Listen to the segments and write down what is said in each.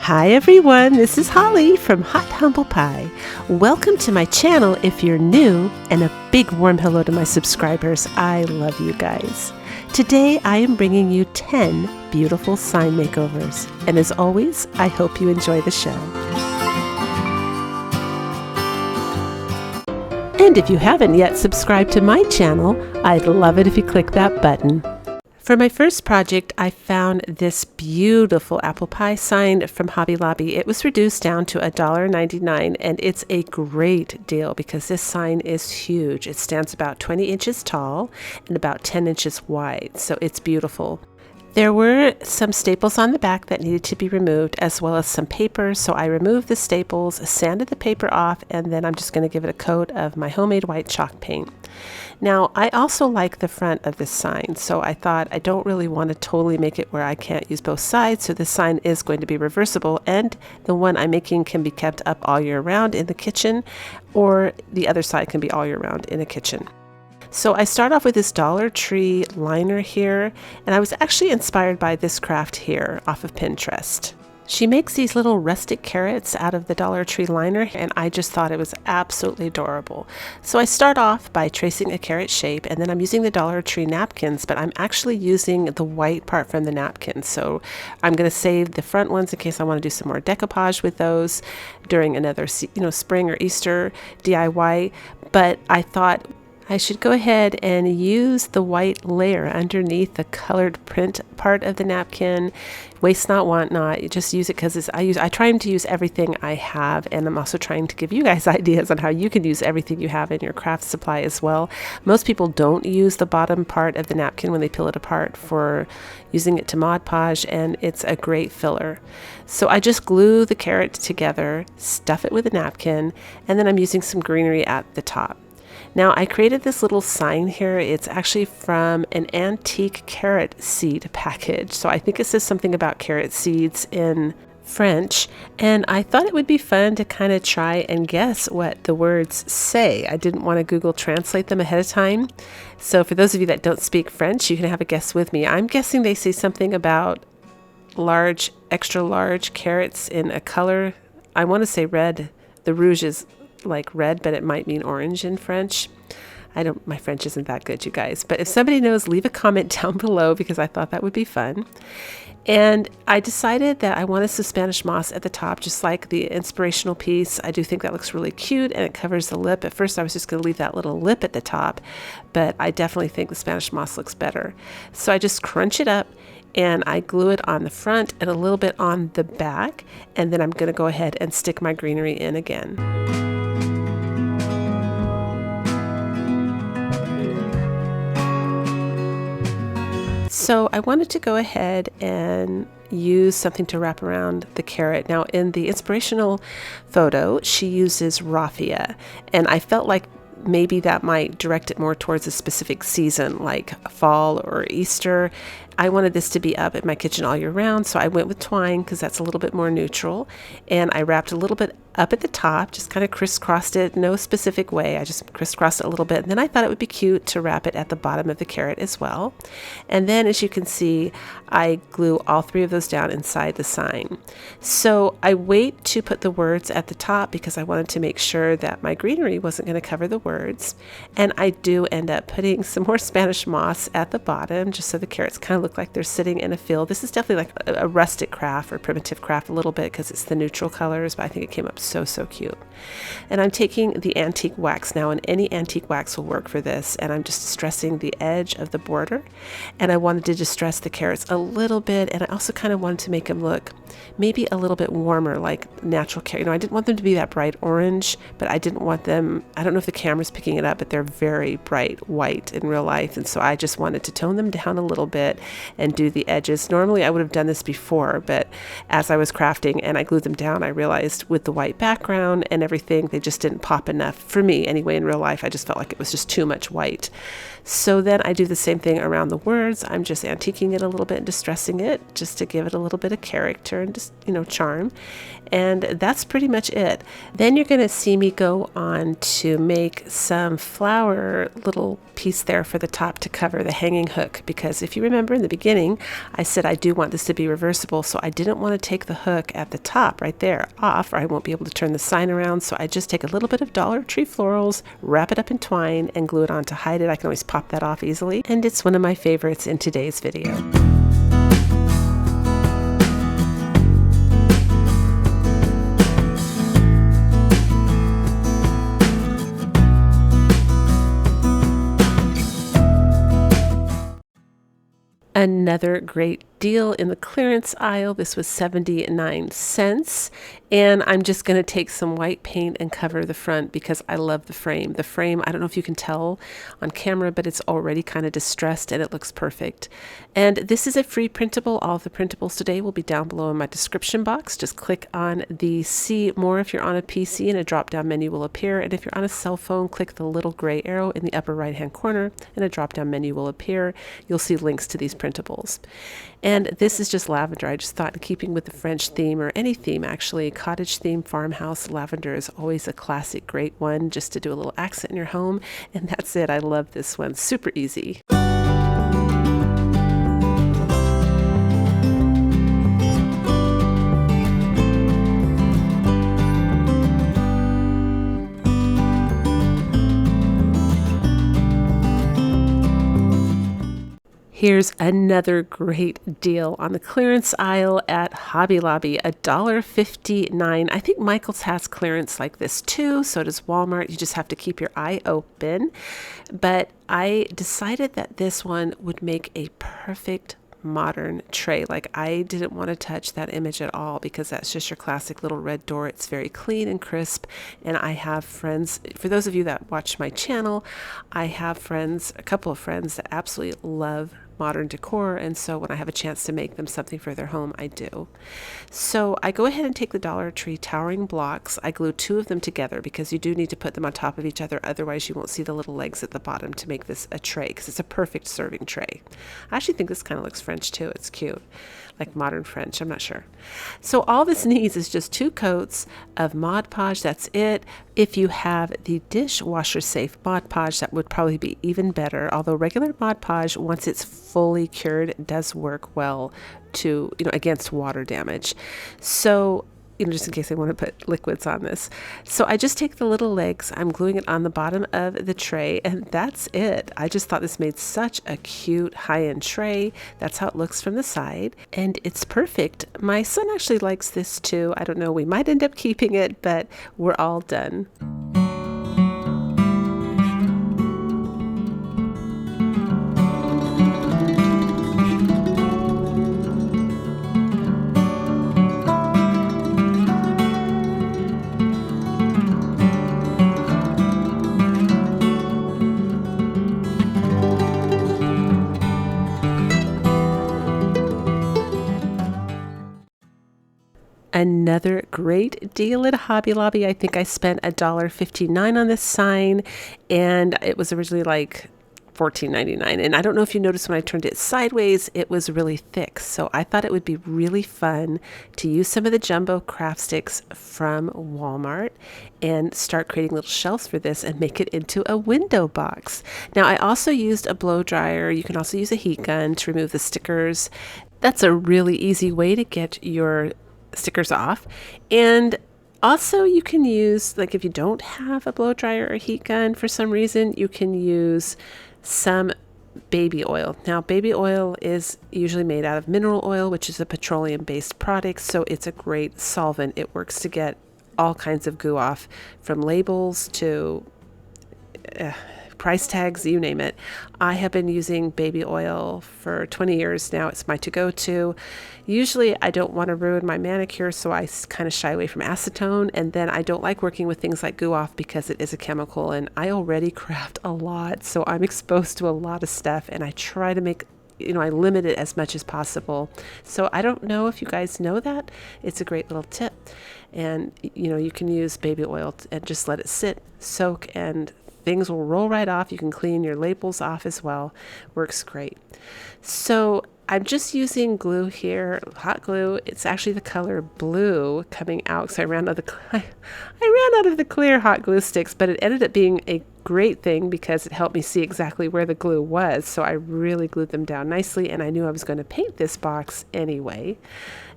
Hi everyone, this is Holly from Hot Humble Pie. Welcome to my channel if you're new, and a big warm hello to my subscribers. I love you guys. Today I am bringing you 10 beautiful sign makeovers, and as always, I hope you enjoy the show. And if you haven't yet subscribed to my channel, I'd love it if you click that button. For my first project, I found this beautiful apple pie sign from Hobby Lobby. It was reduced down to $1.99, and it's a great deal because this sign is huge. It stands about 20 inches tall and about 10 inches wide, so it's beautiful. There were some staples on the back that needed to be removed, as well as some paper, so I removed the staples, sanded the paper off, and then I'm just going to give it a coat of my homemade white chalk paint. Now, I also like the front of this sign, so I thought I don't really want to totally make it where I can't use both sides, so this sign is going to be reversible, and the one I'm making can be kept up all year round in the kitchen, or the other side can be all year round in the kitchen. So I start off with this Dollar Tree liner here, and I was actually inspired by this craft here off of Pinterest. She makes these little rustic carrots out of the Dollar Tree liner, and I just thought it was absolutely adorable. So I start off by tracing a carrot shape, and then I'm using the Dollar Tree napkins, but I'm actually using the white part from the napkins. So I'm going to save the front ones in case I want to do some more decoupage with those during another, spring or Easter DIY. But I thought I should go ahead and use the white layer underneath the colored print part of the napkin. Waste not, want not. You just use it because I try to use everything I have, and I'm also trying to give you guys ideas on how you can use everything you have in your craft supply as well. Most people don't use the bottom part of the napkin when they peel it apart for using it to Mod Podge, and it's a great filler. So I just glue the carrot together, stuff it with a napkin, and then I'm using some greenery at the top. Now I created this little sign here. It's actually from an antique carrot seed package. So I think it says something about carrot seeds in French, and I thought it would be fun to kind of try and guess what the words say. I didn't want to Google Translate them ahead of time. So for those of you that don't speak French, you can have a guess with me. I'm guessing they say something about large, extra large carrots in a color. I want to say red. The rouge is like red, but it might mean orange in French. My French isn't that good, you guys, but if somebody knows, leave a comment down below because I thought that would be fun. And I decided that I wanted some Spanish moss at the top, just like the inspirational piece. I do think that looks really cute, and it covers the lip. At first I was just going to leave that little lip at the top, but I definitely think the Spanish moss looks better. So I just crunch it up and I glue it on the front and a little bit on the back, and then I'm going to go ahead and stick my greenery in again. So I wanted to go ahead and use something to wrap around the carrot. Now in the inspirational photo, she uses raffia, and I felt like maybe that might direct it more towards a specific season like fall or Easter. I wanted this to be up at my kitchen all year round, so I went with twine because that's a little bit more neutral, and I wrapped a little bit up at the top, just kind of crisscrossed it, no specific way. I just crisscrossed it a little bit, and then I thought it would be cute to wrap it at the bottom of the carrot as well. And then, as you can see, I glue all three of those down inside the sign. So I wait to put the words at the top because I wanted to make sure that my greenery wasn't going to cover the words, and I do end up putting some more Spanish moss at the bottom just so the carrots kind of look like they're sitting in a field. This is definitely like a rustic craft or primitive craft a little bit because it's the neutral colors, but I think it came up so cute. And I'm taking the antique wax now, and any antique wax will work for this, and I'm just distressing the edge of the border, and I wanted to distress the carrots a little bit, and I also kind of wanted to make them look maybe a little bit warmer like natural carrot. I didn't want them to be that bright orange, but I didn't want them, I don't know if the camera's picking it up, but they're very bright white in real life, and so I just wanted to tone them down a little bit and do the edges. Normally I would have done this before, but as I was crafting and I glued them down, I realized with the white background and everything, they just didn't pop enough for me anyway. In real life, I just felt like it was just too much white. So then I do the same thing around the words. I'm just antiquing it a little bit and distressing it just to give it a little bit of character and just, charm. And that's pretty much it. Then you're going to see me go on to make some flower little piece there for the top to cover the hanging hook, because if you remember in the beginning, I said I do want this to be reversible, so I didn't want to take the hook at the top right there off, or I won't be able to turn the sign around. So I just take a little bit of Dollar Tree florals, wrap it up in twine, and glue it on to hide it. I can always pop that off easily, and it's one of my favorites in today's video. Another great deal in the clearance aisle. This was 79 cents. And I'm just going to take some white paint and cover the front because I love the frame. The frame, I don't know if you can tell on camera, but it's already kind of distressed and it looks perfect. And this is a free printable. All of the printables today will be down below in my description box. Just click on the see more if you're on a PC and a drop down menu will appear. And if you're on a cell phone, click the little gray arrow in the upper right hand corner and a drop down menu will appear. You'll see links to these printables. And this is just lavender. I just thought, in keeping with the French theme, or any theme actually, cottage theme, farmhouse, lavender is always a classic great one just to do a little accent in your home. And that's it. I love this one. Super easy. Here's another great deal on the clearance aisle at Hobby Lobby, $1.59. I think Michael's has clearance like this too, so does Walmart. You just have to keep your eye open. But I decided that this one would make a perfect modern tray. Like, I didn't want to touch that image at all because that's just your classic little red door. It's very clean and crisp. And I have friends, for those of you that watch my channel, I have friends, a couple of friends that absolutely love modern decor, and so when I have a chance to make them something for their home, I do. So I go ahead and take the Dollar Tree towering blocks. I glue 2 of them together because you do need to put them on top of each other, otherwise you won't see the little legs at the bottom to make this a tray, because it's a perfect serving tray. I actually think this kind of looks French too. It's cute, like modern French, I'm not sure. So all this needs is just 2 coats of Mod Podge. That's it. If you have the dishwasher safe Mod Podge, that would probably be even better, although regular Mod Podge, once it's fully cured, does work well to, against water damage. So, just in case I want to put liquids on this. So I just take the little legs, I'm gluing it on the bottom of the tray, and that's it. I just thought this made such a cute high-end tray. That's how it looks from the side, and it's perfect. My son actually likes this too. I don't know, we might end up keeping it, but we're all done. Another great deal at Hobby Lobby. I think I spent $1.59 on this sign, and it was originally like $14.99. And I don't know if you noticed when I turned it sideways, it was really thick. So I thought it would be really fun to use some of the jumbo craft sticks from Walmart and start creating little shelves for this and make it into a window box. Now, I also used a blow dryer. You can also use a heat gun to remove the stickers. That's a really easy way to get your stickers off. And also you can use, like, if you don't have a blow dryer or heat gun for some reason, you can use some baby oil. Now, baby oil is usually made out of mineral oil, which is a petroleum based product, so it's a great solvent. It works to get all kinds of goo off, from labels to price tags, you name it. I have been using baby oil for 20 years now. It's my to-go-to. Usually I don't want to ruin my manicure, so I kind of shy away from acetone. And then I don't like working with things like Goo Off because it is a chemical, and I already craft a lot, so I'm exposed to a lot of stuff, and I try to make, I limit it as much as possible. So I don't know if you guys know that. It's a great little tip. And, you can use baby oil and just let it sit, soak, and things will roll right off. You can clean your labels off as well. Works great. So I'm just using glue here, hot glue. It's actually the color blue coming out because I ran out of the clear hot glue sticks, but it ended up being a great thing because it helped me see exactly where the glue was. So I really glued them down nicely, and I knew I was going to paint this box anyway.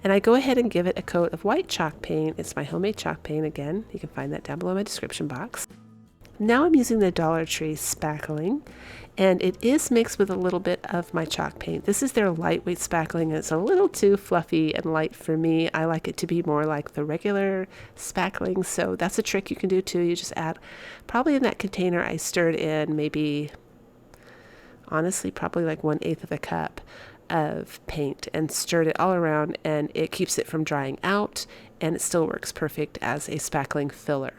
And I go ahead and give it a coat of white chalk paint. It's my homemade chalk paint again. You can find that down below in my description box. Now I'm using the Dollar Tree spackling, and it is mixed with a little bit of my chalk paint. This is their lightweight spackling, and it's a little too fluffy and light for me. I like it to be more like the regular spackling, so that's a trick you can do too. You just add, probably in that container I stirred in maybe, honestly, probably like 1/8 of a cup of paint and stirred it all around, and it keeps it from drying out, and it still works perfect as a spackling filler.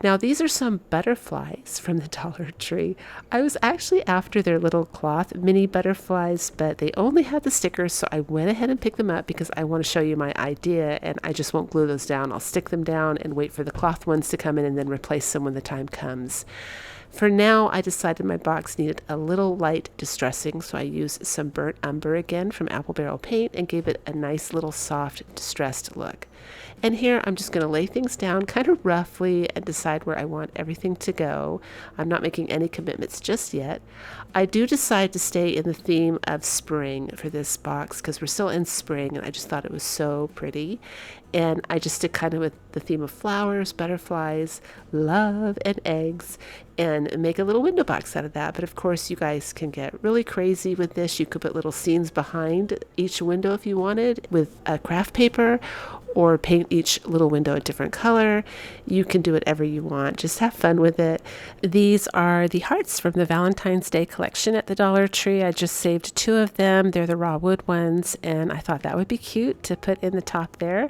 Now these are some butterflies from the Dollar Tree. I was actually after their little cloth mini butterflies, but they only had the stickers, so I went ahead and picked them up because I want to show you my idea, and I just won't glue those down. I'll stick them down and wait for the cloth ones to come in and then replace them when the time comes. For now, I decided my box needed a little light distressing, so I used some burnt umber again from Apple Barrel Paint and gave it a nice little soft distressed look. And here I'm just going to lay things down kind of roughly and decide where I want everything to go. I'm not making any commitments just yet. I do decide to stay in the theme of spring for this box because we're still in spring, and I just thought it was so pretty. And I just stick kind of with the theme of flowers, butterflies, love, and eggs, and make a little window box out of that. But of course, you guys can get really crazy with this. You could put little scenes behind each window if you wanted with craft paper, or paint each little window a different color. You can do whatever you want. Just have fun with it. These are the hearts from the Valentine's Day collection at the Dollar Tree. I just saved 2 of them. They're the raw wood ones, and I thought that would be cute to put in the top there.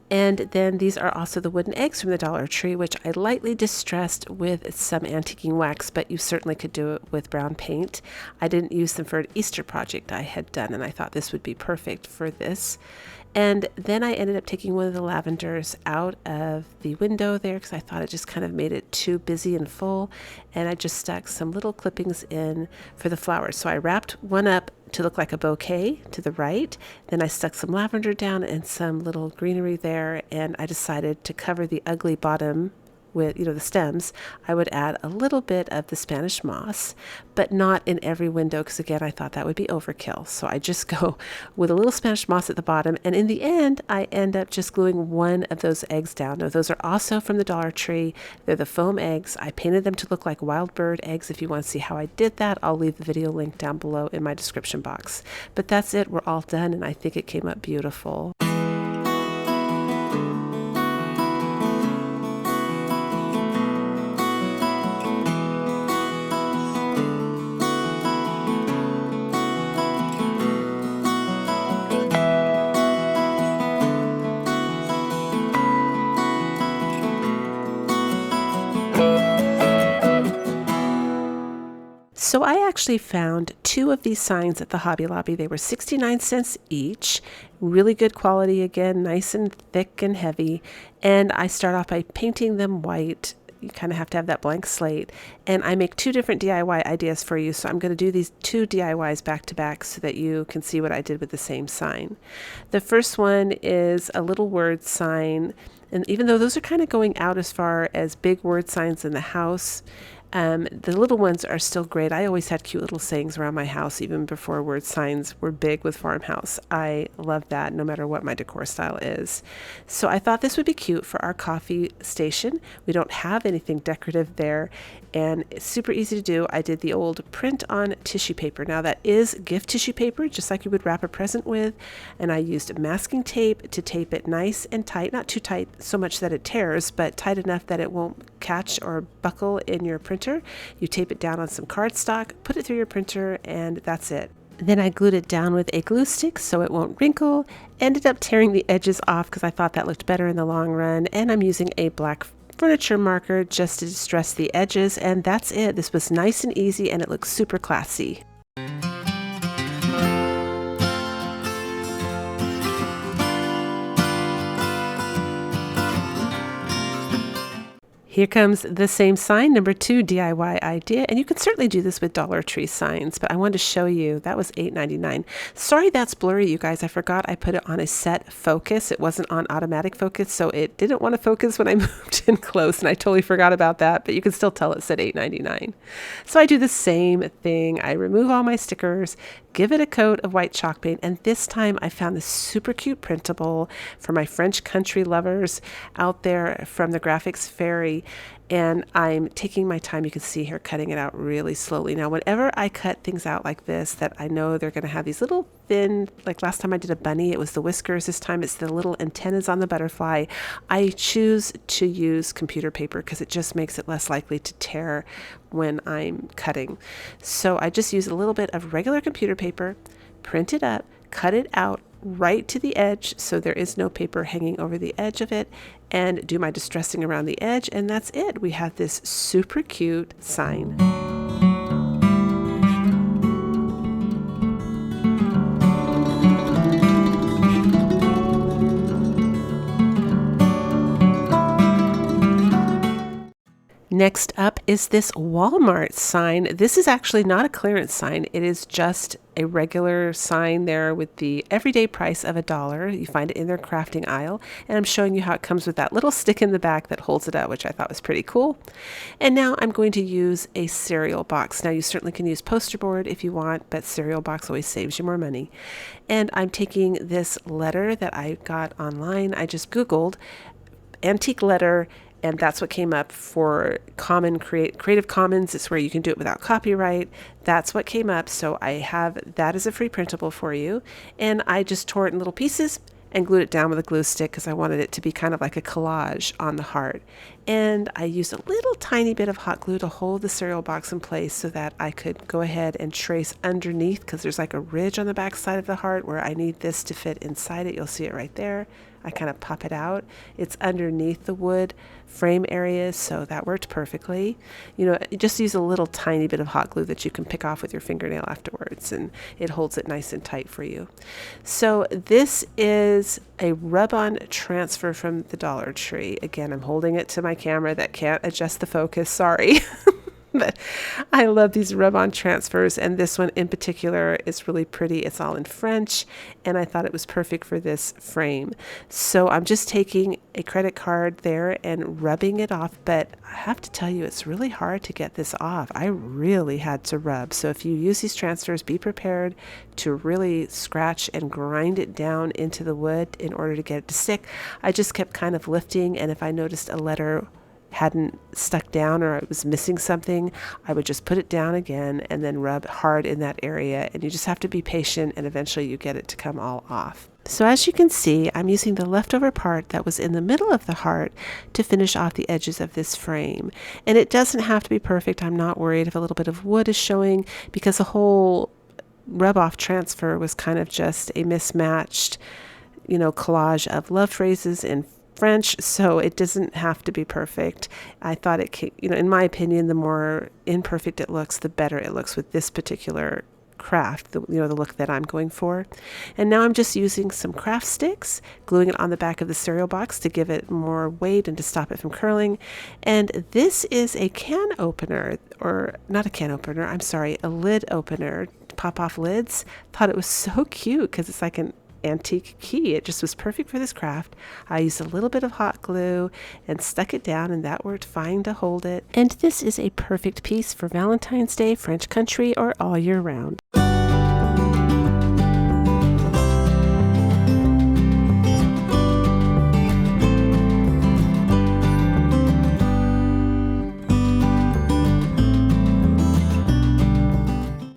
And then these are also the wooden eggs from the Dollar Tree, which I lightly distressed with some antiquing wax, but you certainly could do it with brown paint. I didn't use them for an Easter project I had done, and I thought this would be perfect for this. And then I ended up taking one of the lavenders out of the window there because I thought it just kind of made it too busy and full. And I just stuck some little clippings in for the flowers. So I wrapped one up to look like a bouquet to the right. Then I stuck some lavender down and some little greenery there. And I decided to cover the ugly bottom with, the stems. I would add a little bit of the Spanish moss, but not in every window because again, I thought that would be overkill. So I just go with a little Spanish moss at the bottom, and in the end, I end up just gluing one of those eggs down. Now, those are also from the Dollar Tree. They're the foam eggs. I painted them to look like wild bird eggs. If you want to see how I did that, I'll leave the video link down below in my description box. But that's it. We're all done, and I think it came up beautiful. So I actually found 2 of these signs at the Hobby Lobby. They were 69 cents each. Really good quality again, nice and thick and heavy. And I start off by painting them white. You kind of have to have that blank slate. And I make 2 different DIY ideas for you. So I'm going to do these 2 DIYs back to back so that you can see what I did with the same sign. The first one is a little word sign. And even though those are kind of going out as far as big word signs in the house, the little ones are still great. I always had cute little sayings around my house even before word signs were big with farmhouse. I love that no matter what my decor style is. So I thought this would be cute for our coffee station. We don't have anything decorative there, and it's super easy to do. I did the old print on tissue paper. Now that is gift tissue paper, just like you would wrap a present with, and I used masking tape to tape it nice and tight, not too tight so much that it tears, but tight enough that it won't catch or buckle in your printer. You tape it down on some cardstock, put it through your printer, and that's it. Then I glued it down with a glue stick so it won't wrinkle. Ended up tearing the edges off because I thought that looked better in the long run, and I'm using a black furniture marker just to distress the edges, and that's it. This was nice and easy, and it looks super classy. Here comes the same sign, number 2 DIY idea, and you can certainly do this with Dollar Tree signs, but I wanted to show you, that was $8.99. Sorry that's blurry, you guys. I forgot I put it on a set focus. It wasn't on automatic focus, so it didn't want to focus when I moved in close, and I totally forgot about that, but you can still tell it said $8.99. So I do the same thing. I remove all my stickers, give it a coat of white chalk paint, and this time I found this super cute printable for my French country lovers out there from the Graphics Fairy, and I'm taking my time. You can see here cutting it out really slowly. Now whenever I cut things out like this that I know they're going to have these little thin, like last time I did a bunny, it was the whiskers. This time it's the little antennas on the butterfly. I choose to use computer paper because it just makes it less likely to tear when I'm cutting. So I just use a little bit of regular computer paper, print it up, cut it out right to the edge so there is no paper hanging over the edge of it, and do my distressing around the edge, and that's it. We have this super cute sign. Next up is this Walmart sign. This is actually not a clearance sign. It is just a regular sign there with the everyday price of $1. You find it in their crafting aisle. And I'm showing you how it comes with that little stick in the back that holds it out, which I thought was pretty cool. And now I'm going to use a cereal box. Now you certainly can use poster board if you want, but cereal box always saves you more money. And I'm taking this letter that I got online. I just Googled antique letter, and that's what came up for Creative Commons. It's where you can do it without copyright. That's what came up. So I have that as a free printable for you. And I just tore it in little pieces and glued it down with a glue stick because I wanted it to be kind of like a collage on the heart. And I used a little tiny bit of hot glue to hold the cereal box in place so that I could go ahead and trace underneath, because there's like a ridge on the back side of the heart where I need this to fit inside it. You'll see it right there. I kind of pop it out. It's underneath the wood frame areas, so that worked perfectly. You know, just use a little tiny bit of hot glue that you can pick off with your fingernail afterwards, and it holds it nice and tight for you. So this is a rub-on transfer from the Dollar Tree. Again, I'm holding it to my camera that can't adjust the focus, sorry. But I love these rub-on transfers, and this one in particular is really pretty. It's all in French, and I thought it was perfect for this frame. So I'm just taking a credit card there and rubbing it off, but I have to tell you, it's really hard to get this off. I really had to rub. So if you use these transfers, be prepared to really scratch and grind it down into the wood in order to get it to stick. I just kept kind of lifting, and if I noticed a letter hadn't stuck down or I was missing something, I would just put it down again and then rub hard in that area, and you just have to be patient, and eventually you get it to come all off. So as you can see, I'm using the leftover part that was in the middle of the heart to finish off the edges of this frame. And it doesn't have to be perfect. I'm not worried if a little bit of wood is showing, because the whole rub off transfer was kind of just a mismatched, collage of love phrases in French, so it doesn't have to be perfect. I thought it came, in my opinion, the more imperfect it looks, the better it looks with this particular craft, the look that I'm going for. And now I'm just using some craft sticks, gluing it on the back of the cereal box to give it more weight and to stop it from curling. And this is a can opener, or not a can opener, I'm sorry, a lid opener to pop off lids. Thought it was so cute because it's like an antique key. It just was perfect for this craft. I used a little bit of hot glue and stuck it down, and that worked fine to hold it. And this is a perfect piece for Valentine's Day, French country, or all year round.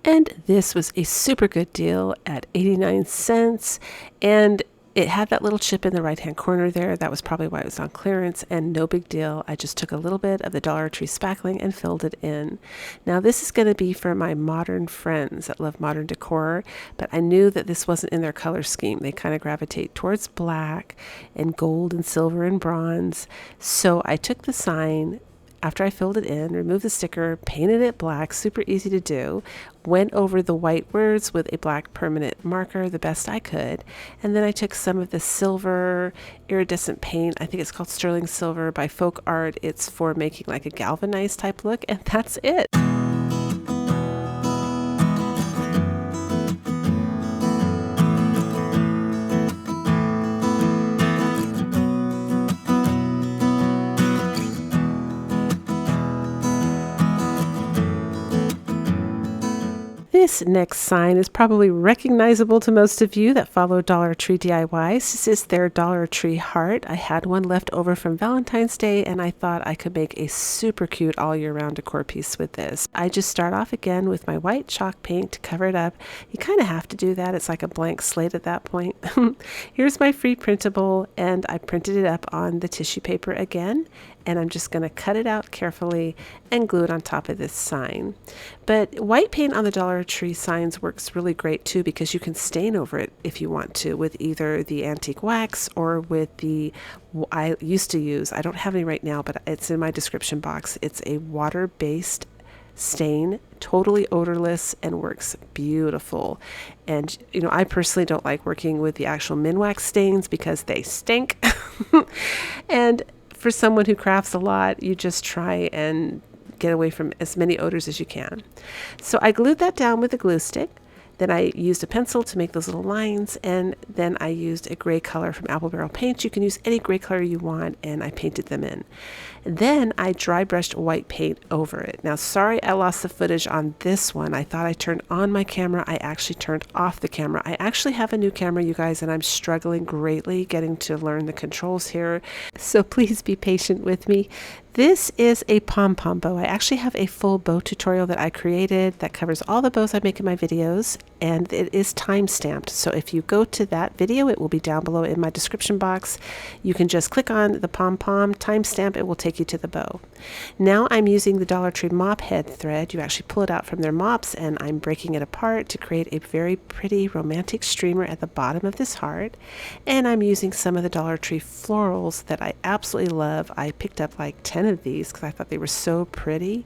And this was a super good deal at 89 cents. And it had that little chip in the right-hand corner there. That was probably why it was on clearance, and no big deal. I just took a little bit of the Dollar Tree spackling and filled it in. Now this is going to be for my modern friends that love modern decor, but I knew that this wasn't in their color scheme. They kind of gravitate towards black and gold and silver and bronze. So I took the sign after I filled it in, removed the sticker, painted it black, super easy to do, went over the white words with a black permanent marker the best I could, and then I took some of the silver iridescent paint, I think it's called sterling silver by Folk Art. It's for making like a galvanized type look, and that's it. This next sign is probably recognizable to most of you that follow Dollar Tree DIYs. This is their Dollar Tree heart. I had one left over from Valentine's Day, and I thought I could make a super cute all year round decor piece with this. I just start off again with my white chalk paint to cover it up. You kind of have to do that. It's like a blank slate at that point. Here's my free printable, and I printed it up on the tissue paper again. And I'm just going to cut it out carefully and glue it on top of this sign. But white paint on the Dollar Tree signs works really great too, because you can stain over it if you want to with either the antique wax or with the, I used to use, I don't have any right now, but it's in my description box. It's a water-based stain, totally odorless, and works beautiful. And you know, I personally don't like working with the actual Minwax stains because they stink. And for someone who crafts a lot, you just try and get away from as many odors as you can. So I glued that down with a glue stick. Then I used a pencil to make those little lines, and then I used a gray color from Apple Barrel Paint. You can use any gray color you want, and I painted them in. Then I dry brushed white paint over it. Now, sorry I lost the footage on this one. I thought I turned on my camera. I actually turned off the camera. I actually have a new camera, you guys, and I'm struggling greatly getting to learn the controls here. So please be patient with me. This is a pom-pom bow. I actually have a full bow tutorial that I created that covers all the bows I make in my videos, and it is time-stamped. So if you go to that video, it will be down below in my description box. You can just click on the pom-pom, timestamp, it will take you to the bow. Now I'm using the Dollar Tree mop head thread. You actually pull it out from their mops, and I'm breaking it apart to create a very pretty romantic streamer at the bottom of this heart. And I'm using some of the Dollar Tree florals that I absolutely love. I picked up like 10 of these because I thought they were so pretty,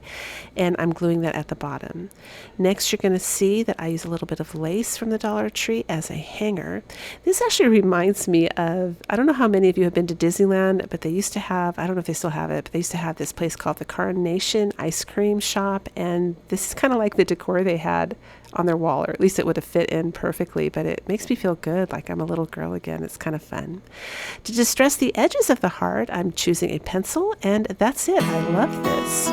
and I'm gluing that at the bottom. Next, you're going to see that I use a little bit of lace from the Dollar Tree as a hanger. This actually reminds me of, I don't know how many of you have been to Disneyland, but they used to have, I don't know if they still have it, but they used to have this place called the Carnation Ice Cream Shop, and this is kind of like the decor they had on their wall, or at least it would have fit in perfectly, but it makes me feel good, like I'm a little girl again. It's kind of fun. To distress the edges of the heart, I'm choosing a pencil, and that's it. I love this.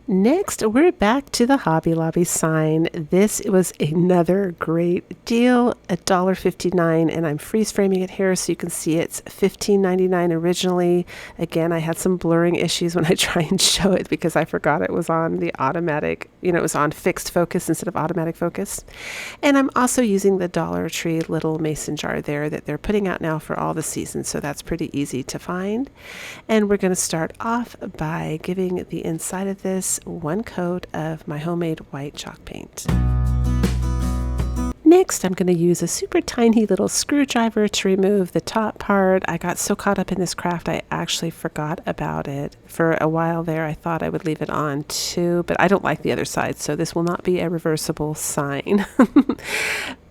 Next, we're back to the Hobby Lobby sign. This was another great deal, $1.59, and I'm freeze framing it here so you can see it's $15.99 originally. Again, I had some blurring issues when I try and show it because I forgot it was on the automatic, it was on fixed focus instead of automatic focus. And I'm also using the Dollar Tree little mason jar there that they're putting out now for all the seasons, so that's pretty easy to find. And we're going to start off by giving the inside of this one coat of my homemade white chalk paint. Next, I'm going to use a super tiny little screwdriver to remove the top part. I got so caught up in this craft, I actually forgot about it. For a while there, I thought I would leave it on too, but I don't like the other side, so this will not be a reversible sign.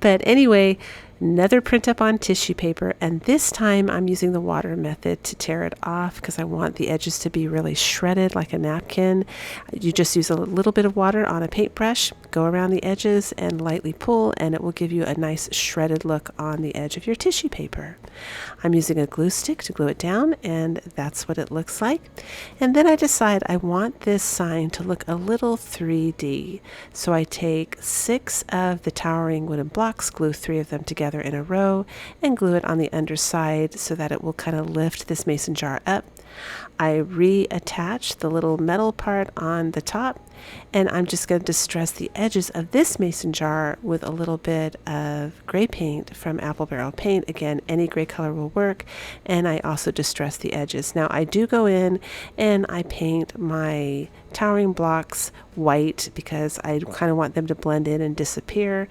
But anyway, another print up on tissue paper, and this time I'm using the water method to tear it off because I want the edges to be really shredded like a napkin. You just use a little bit of water on a paintbrush, go around the edges and lightly pull, and it will give you a nice shredded look on the edge of your tissue paper. I'm using a glue stick to glue it down, and that's what it looks like. And then I decide I want this sign to look a little 3D. So I take 6 of the towering wooden blocks, glue 3 of them together in a row, and glue it on the underside so that it will kind of lift this mason jar up. I reattach the little metal part on the top, and I'm just going to distress the edges of this mason jar with a little bit of gray paint from Apple Barrel Paint. Again, any gray color will work, and I also distress the edges. Now I do go in and I paint my towering blocks white because I kind of want them to blend in and disappear.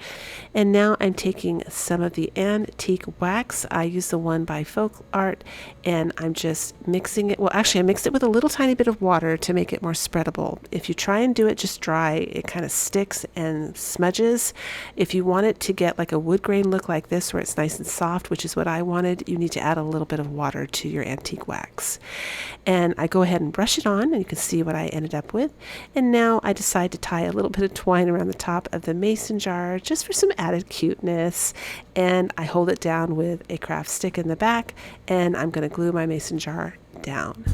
And now I'm taking some of the antique wax. I use the one by Folk Art, and I'm just mixing it. Well, actually I mixed it with a little tiny bit of water to make it more spreadable. If you try and do it just dry, it kind of sticks and smudges. If you want it to get like a wood grain look like this where it's nice and soft, which is what I wanted, you need to add a little bit of water to your antique wax. And I go ahead and brush it on, and you can see what I ended up with. And now I decide to tie a little bit of twine around the top of the mason jar just for some added cuteness. And I hold it down with a craft stick in the back, and I'm going to glue my mason jar down.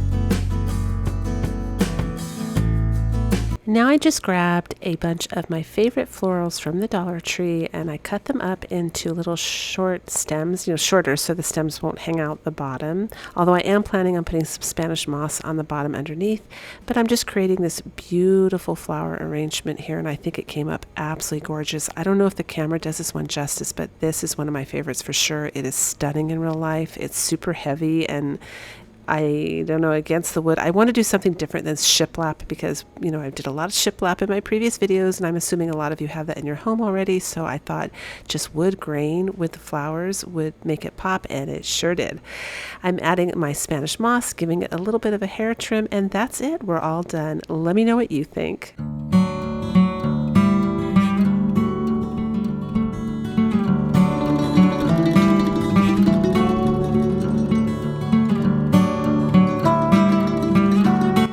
Now I just grabbed a bunch of my favorite florals from the Dollar Tree, and I cut them up into little short stems, shorter so the stems won't hang out the bottom. Although I am planning on putting some Spanish moss on the bottom underneath, but I'm just creating this beautiful flower arrangement here, and I think it came up absolutely gorgeous. I don't know if the camera does this one justice, but this is one of my favorites for sure. It is stunning in real life. It's super heavy, and I don't know, against the wood. I want to do something different than shiplap because, I did a lot of shiplap in my previous videos, and I'm assuming a lot of you have that in your home already. So I thought just wood grain with the flowers would make it pop, and it sure did. I'm adding my Spanish moss, giving it a little bit of a hair trim, and that's it. We're all done. Let me know what you think.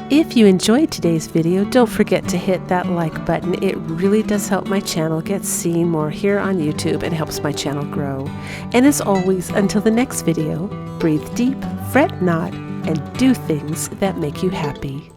If you enjoyed today's video, don't forget to hit that like button. It really does help my channel get seen more here on YouTube and helps my channel grow. And as always, until the next video, breathe deep, fret not, and do things that make you happy.